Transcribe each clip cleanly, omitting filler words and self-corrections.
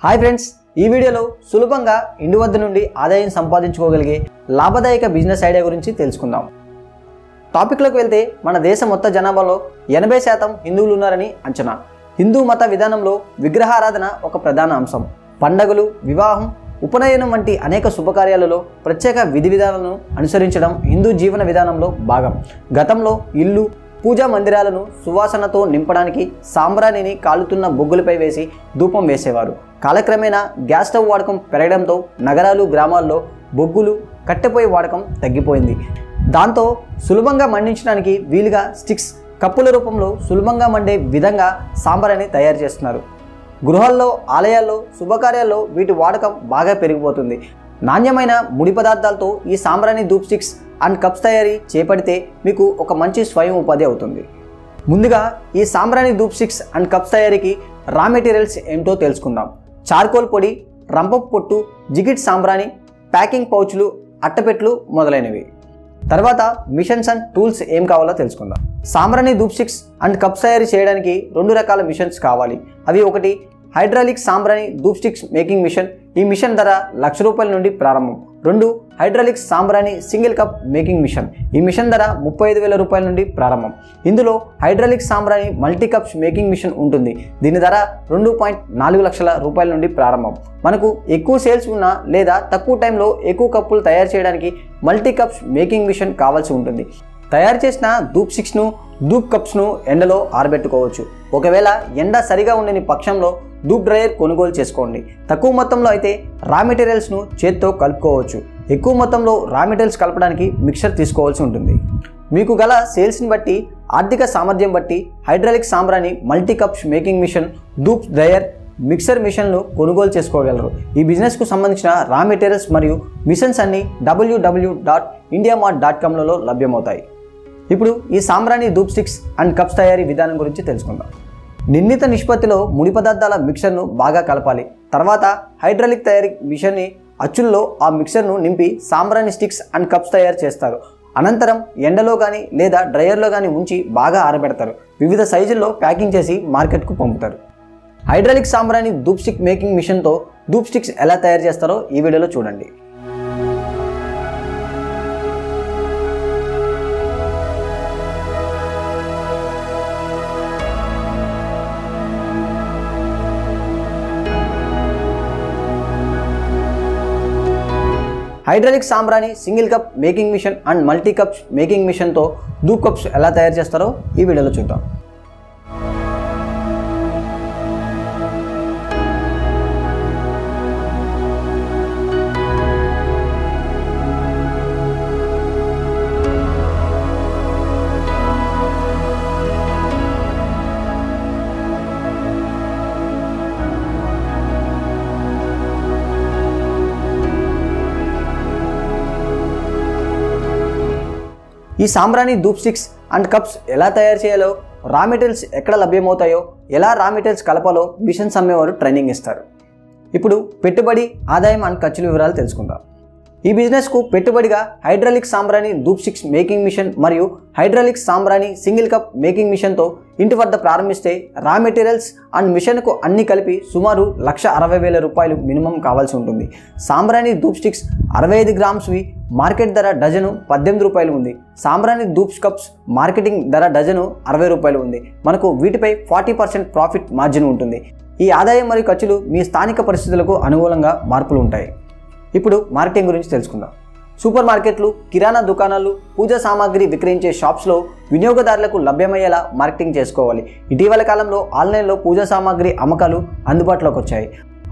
Hi friends, ఈ వీడియోలో సులభంగా ఇంటి వద్ద నుండి ఆదాయం సంపాదించుకోగలిగే లాభదాయక బిజినెస్ ఐడియా గురించి తెలుసుకుందాం. టాపిక్లోకి వెళ్తే మన దేశ మొత్తం జనాభాలో 80% హిందువులు ఉన్నారని అంచనా. హిందూ మత విధానంలో విగ్రహారాధన ఒక ప్రధాన అంశం. పండగలు, వివాహం, ఉపనయనం వంటి అనేక శుభకార్యాలలో ప్రత్యేక విధి విధానాలను అనుసరించడం హిందూ జీవన విధానంలో భాగం. గతంలో ఇల్లు, పూజా మందిరాలను సువాసనతో నింపడానికి సాంబ్రాణిని కాలుతున్న బొగ్గులపై వేసి ధూపం వేసేవారు. కాలక్రమేణా గ్యాస్ స్టవ్ వాడకం పెరగడంతో నగరాలు, గ్రామాల్లో బొగ్గులు, కట్టెపోయి వాడకం తగ్గిపోయింది. దాంతో సులభంగా మండించడానికి వీలుగా స్టిక్స్, కప్పుల రూపంలో సులభంగా మండే విధంగా సాంబ్రాణి తయారు చేస్తున్నారు. గృహాల్లో, ఆలయాల్లో, శుభకార్యాల్లో వీటి వాడకం బాగా పెరిగిపోతుంది. నాణ్యమైన ముడి పదార్థాలతో ఈ సాంబ్రాణి ధూప్ స్టిక్స్ అండ్ కప్స్ తయారీ చేపడితే మీకు ఒక మంచి స్వయం ఉపాధి అవుతుంది. ముందుగా ఈ సాంబ్రాణి ధూప్ స్టిక్స్ అండ్ కప్స్ తయారీకి రా మెటీరియల్స్ ఏమిటో తెలుసుకుందాం. చార్కోల్ పొడి, రంపపు పొట్టు, జిగిట్ సాంబ్రాణి, ప్యాకింగ్ పౌచ్లు, అట్టపెట్లు మొదలైనవి. తర్వాత మిషన్స్ అండ్ టూల్స్ ఏం కావాలో తెలుసుకుందాం. సాంబ్రాణి ధూప్ స్టిక్స్ అండ్ కప్స్ తయారీ చేయడానికి 2 రకాల మిషన్స్ కావాలి. అవి ఒకటి హైడ్రాలిక్ సాంబ్రాణి ధూప్ స్టిక్స్ మేకింగ్ మిషన్. ఈ మిషన్ ధర ₹1,00,000 నుండి ప్రారంభం. 2 హైడ్రాలిక్ సాంబ్రాణి సింగిల్ కప్ మేకింగ్ మిషన్. ఈ మిషన్ ధర ₹35,000 నుండి ప్రారంభం. ఇందులో హైడ్రాలిక్ సాంబ్రాణి మల్టీ కప్స్ మేకింగ్ మిషన్ ఉంటుంది. దీని ధర ₹2.4 లక్షల నుండి ప్రారంభం. మనకు ఎక్కువ సేల్స్ ఉన్నా లేదా తక్కువ టైంలో ఎక్కువ కప్పులు తయారు చేయడానికి మల్టీ కప్స్ మేకింగ్ మిషన్ కావాల్సి ఉంటుంది. తయారు చేసిన ధూప్ స్టిక్స్ను, ధూప్ కప్స్ను ఎండలో ఆరబెట్టుకోవచ్చు. ఒకవేళ ఎండ సరిగా ఉండని పక్షంలో ధూప్ డ్రయర్ కొనుగోలు చేసుకోండి. తక్కువ మొత్తంలో అయితే రా మెటీరియల్స్ను చేత్తో కలుపుకోవచ్చు. ఎక్కువ మొత్తంలో రా మెటీరియల్స్ కలపడానికి మిక్సర్ తీసుకోవాల్సి ఉంటుంది. మీకు గల సేల్స్ని బట్టి, ఆర్థిక సామర్థ్యం బట్టి హైడ్రాలిక్ సాంబ్రాణి మల్టీ కప్స్ మేకింగ్ మిషన్, ధూప్ డ్రయర్, మిక్సర్ మిషన్లు కొనుగోలు చేసుకోగలరు. ఈ బిజినెస్కు సంబంధించిన రా మెటీరియల్స్ మరియు మిషన్స్ అన్ని www.indiamart.comలలో లభ్యమవుతాయి. ఇప్పుడు ఈ సాంబ్రాణి ధూప్ స్టిక్స్ అండ్ కప్స్ తయారీ విధానం గురించి తెలుసుకుందాం. నిర్ణీత నిష్పత్తిలో ముడి పదార్థాల మిక్సర్ను బాగా కలపాలి. తర్వాత హైడ్రాలిక్ తయారీ మిషన్ని అచ్చుల్లో ఆ మిక్సర్ను నింపి సాంబ్రాణి స్టిక్స్ అండ్ కప్స్ తయారు చేస్తారు. అనంతరం ఎండలో కానీ లేదా డ్రయర్లో కానీ ఉంచి బాగా ఆరబెడతారు. వివిధ సైజుల్లో ప్యాకింగ్ చేసి మార్కెట్కు పంపుతారు. హైడ్రాలిక్ సాంబ్రాణి ధూప్ స్టిక్ మేకింగ్ మిషన్తో ధూప్ స్టిక్స్ ఎలా తయారు చేస్తారో ఈ వీడియోలో చూడండి. హైడ్రాలిక్ సాంబ్రాణి single cup making machine and multi cups making మిషన్తో ధూప్ కప్స్ ఎలా తయారు చేస్తారో ఈ వీడియోలో చూద్దాం. ఈ సాంబ్రాణి ధూప్ స్టిక్స్ అండ్ కప్స్ ఎలా తయారు చేయాలో, రా మెటీరియల్స్ ఎక్కడ లభ్యమవుతాయో, ఎలా రా మెటీరియల్స్ కలపాలో మిషన్స్ అమ్మేవారు ట్రైనింగ్ ఇస్తారు. ఇప్పుడు పెట్టుబడి, ఆదాయం అండ్ ఖర్చుల వివరాలు తెలుసుకుందాం. ఈ బిజినెస్కు పెట్టుబడిగా హైడ్రాలిక్ సాంబ్రాణి ధూప్ స్టిక్స్ మేకింగ్ మిషన్ మరియు హైడ్రాలిక్ సాంబ్రాణి సింగిల్ కప్ మేకింగ్ మిషన్తో ఇంటి వద్ద ప్రారంభిస్తే రా మెటీరియల్స్ అండ్ మిషన్కు అన్ని కలిపి సుమారు ₹1,60,000 మినిమం కావాల్సి ఉంటుంది. సాంబ్రాణి ధూప్ స్టిక్స్ 65 గ్రామ్స్వి మార్కెట్ ధర డజను ₹18 ఉంది. సాంబ్రాణి ధూప్ కప్స్ మార్కెటింగ్ ధర డజను ₹60 ఉంది. మనకు వీటిపై 40% ప్రాఫిట్ మార్జిన్ ఉంటుంది. ఈ ఆదాయం మరియు ఖర్చులు మీ స్థానిక పరిస్థితులకు అనుకూలంగా మార్పులు ఉంటాయి. ఇప్పుడు మార్కెటింగ్ గురించి తెలుసుకుందాం. సూపర్ మార్కెట్లు, కిరాణా దుకాణాలు, పూజా సామాగ్రి విక్రయించే షాప్స్లో వినియోగదారులకు లభ్యమయ్యేలా మార్కెటింగ్ చేసుకోవాలి. ఇటీవల కాలంలో ఆన్లైన్లో పూజా సామాగ్రి అమ్మకాలు అందుబాటులోకి వచ్చాయి.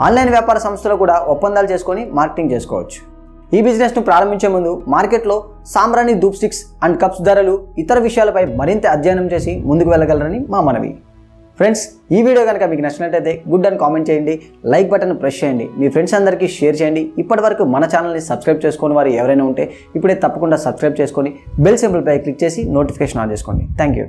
ఆన్లైన్ వ్యాపార సంస్థలు కూడా ఒప్పందాలు చేసుకొని మార్కెటింగ్ చేసుకోవచ్చు. ఈ బిజినెస్ను ప్రారంభించే ముందు మార్కెట్లో సాంబ్రాణి ధూప్ స్టిక్స్ అండ్ కప్స్ ధరలు, ఇతర విషయాలపై మరింత అధ్యయనం చేసి ముందుకు వెళ్ళగలరని మా మనవి. ఫ్రెండ్స్, ఈ వీడియో కనుక మీకు నచ్చినట్లయితే గుడ్ అని కామెంట్ చేయండి, లైక్ బటన్ ప్రెస్ చేయండి, మీ ఫ్రెండ్స్ అందరికీ షేర్ చేయండి. ఇప్పటివరకు మన ఛానల్ని సబ్స్క్రైబ్ చేసుకుని వారు ఎవరైనా ఉంటే ఇప్పుడే తప్పకుండా సబ్స్క్రైబ్ చేసుకొని బెల్ సింబల్పై క్లిక్ చేసి నోటిఫికేషన్ ఆన్ చేసుకోండి. Thank you.